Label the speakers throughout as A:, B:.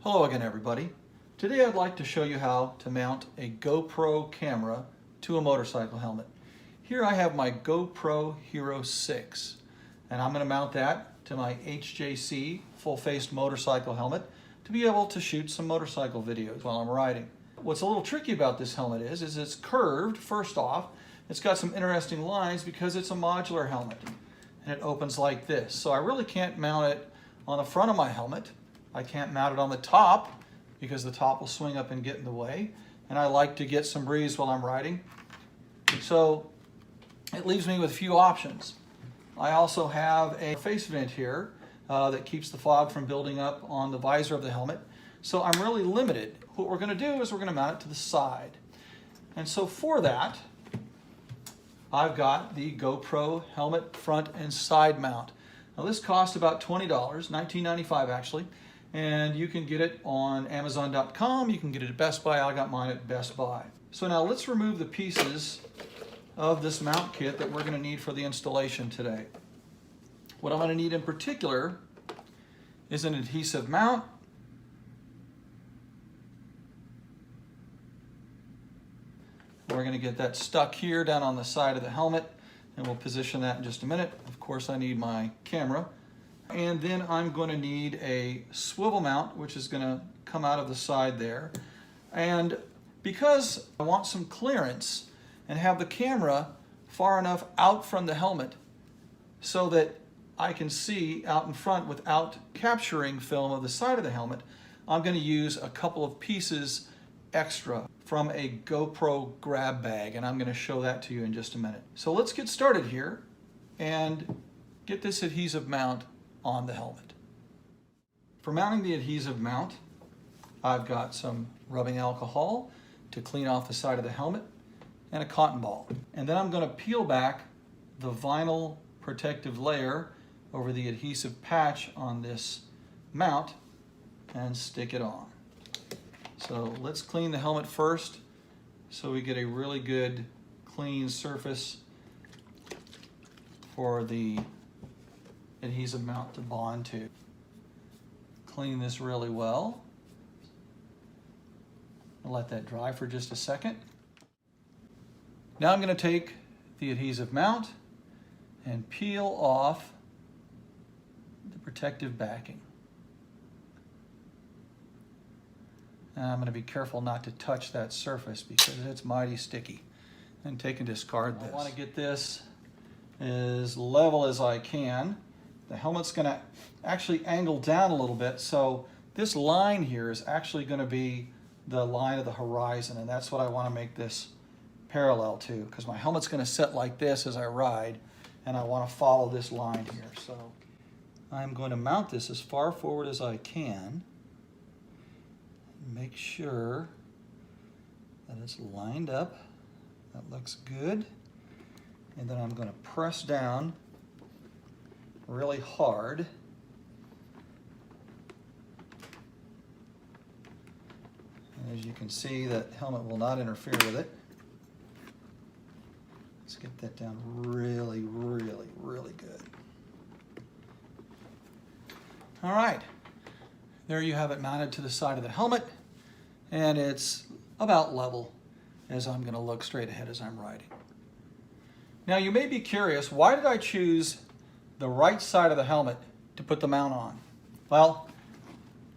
A: Hello again, everybody. Today I'd like to show you how to mount a GoPro camera to a motorcycle helmet. Here I have my GoPro Hero 6, and I'm going to mount that to my HJC full-faced motorcycle helmet to be able to shoot some motorcycle videos while I'm riding. What's a little tricky about this helmet is it's curved. First off, it's got some interesting lines because it's a modular helmet, and it opens like this. So I really can't mount it on the front of my helmet. I can't mount it on the top because the top will swing up and get in the way, and I like to get some breeze while I'm riding. So it leaves me with a few options. I also have a face vent here that keeps the fog from building up on the visor of the helmet. So I'm really limited. What we're going to do is we're going to mount it to the side. And so for that, I've got the GoPro helmet front and side mount. Now this cost about $20, $19.95 actually. And you can get it on Amazon.com, you can get it at Best Buy. I got mine at Best Buy. So now let's remove the pieces of this mount kit that we're going to need for the installation today. What I'm going to need in particular is an adhesive mount, we're going to get that stuck here down on the side of the helmet, and we'll position that in just a minute. Of course, I need my camera. And then I'm going to need a swivel mount, which is going to come out of the side there. And because I want some clearance and have the camera far enough out from the helmet so that I can see out in front without capturing film of the side of the helmet, I'm going to use a couple of pieces extra from a GoPro grab bag, and I'm going to show that to you in just a minute. So let's get started here and get this adhesive mount on the helmet. For mounting the adhesive mount, I've got some rubbing alcohol to clean off the side of the helmet and a cotton ball. And then I'm going to peel back the vinyl protective layer over the adhesive patch on this mount and stick it on. So let's clean the helmet first so we get a really good clean surface for the adhesive mount to bond to. Clean this really well. I'll let that dry for just a second. Now I'm going to take the adhesive mount and peel off the protective backing. And I'm going to be careful not to touch that surface because it's mighty sticky. And take and discard this. I want to get this as level as I can. The helmet's going to actually angle down a little bit, so this line here is actually going to be the line of the horizon, and that's what I want to make this parallel to, because my helmet's going to set like this as I ride, and I want to follow this line here. So I'm going to mount this as far forward as I can. Make sure that it's lined up. That looks good. And then I'm going to press down really hard. And as you can see, that helmet will not interfere with it. Let's get that down really, really, really good. All right, there you have it mounted to the side of the helmet, and it's about level as I'm going to look straight ahead as I'm riding. Now you may be curious, why did I choose the right side of the helmet to put the mount on? Well,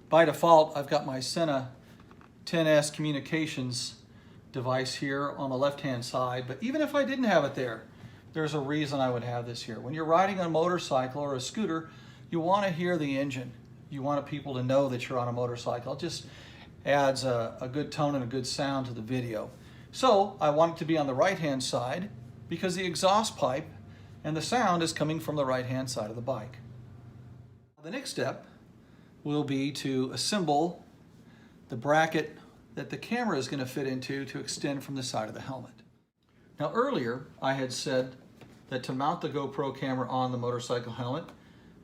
A: by default, I've got my Sena 10S communications device here on the left-hand side, but even if I didn't have it there, there's a reason I would have this here. When you're riding a motorcycle or a scooter, you want to hear the engine. You want people to know that you're on a motorcycle. It just adds a good tone and a good sound to the video. So I want it to be on the right-hand side because the exhaust pipe and the sound is coming from the right-hand side of the bike. The next step will be to assemble the bracket that the camera is going to fit into to extend from the side of the helmet. Now earlier I had said that to mount the GoPro camera on the motorcycle helmet,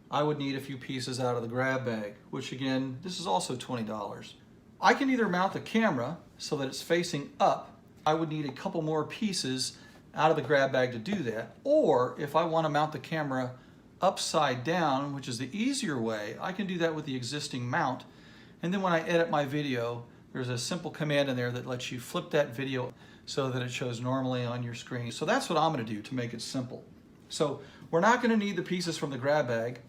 A: I would need a few pieces out of the grab bag, which again, this is also $20. I can either mount the camera so that it's facing up. I would need a couple more pieces out of the grab bag to do that. Or if I want to mount the camera upside down, which is the easier way, I can do that with the existing mount And then when I edit my video, there's a simple command in there that lets you flip that video so that it shows normally on your screen. So that's what I'm going to do to make it simple. So we're not going to need the pieces from the grab bag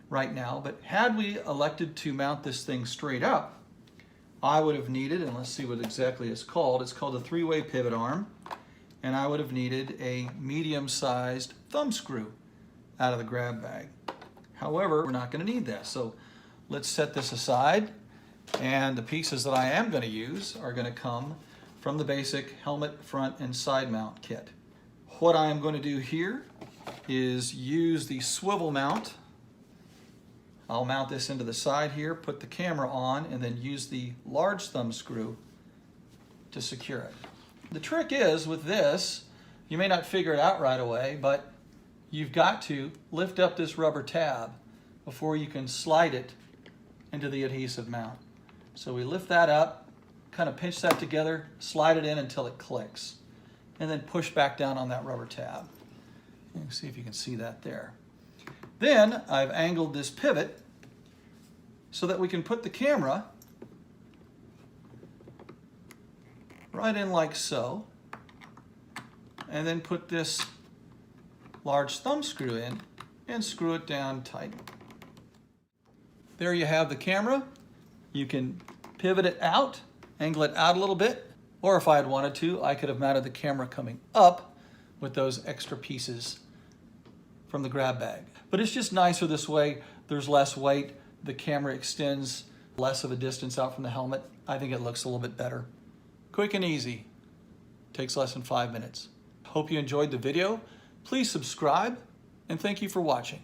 A: right now, but had we elected to mount this thing straight up, I would have needed, and let's see what exactly it's called a three-way pivot arm, and I would have needed a medium-sized thumb screw out of the grab bag. However, we're not going to need that, so let's set this aside, and the pieces that I am going to use are going to come from the basic helmet front and side mount kit. What I am going to do here is use the swivel mount. I'll mount this into the side here, put the camera on, and then use the large thumb screw to secure it. The trick is with this, you may not figure it out right away, but you've got to lift up this rubber tab before you can slide it into the adhesive mount. So we lift that up, kind of pinch that together, slide it in until it clicks, and then push back down on that rubber tab. You can see if you can see that there. Then I've angled this pivot so that we can put the camera right in like so, and then put this large thumb screw in and screw it down tight. There you have the camera. You can pivot it out, angle it out a little bit, or if I had wanted to, I could have mounted the camera coming up with those extra pieces from the grab bag. But it's just nicer this way. There's less weight. The camera extends less of a distance out from the helmet. I think it looks a little bit better. Quick and easy. Takes less than 5 minutes. Hope you enjoyed the video. Please subscribe, and thank you for watching.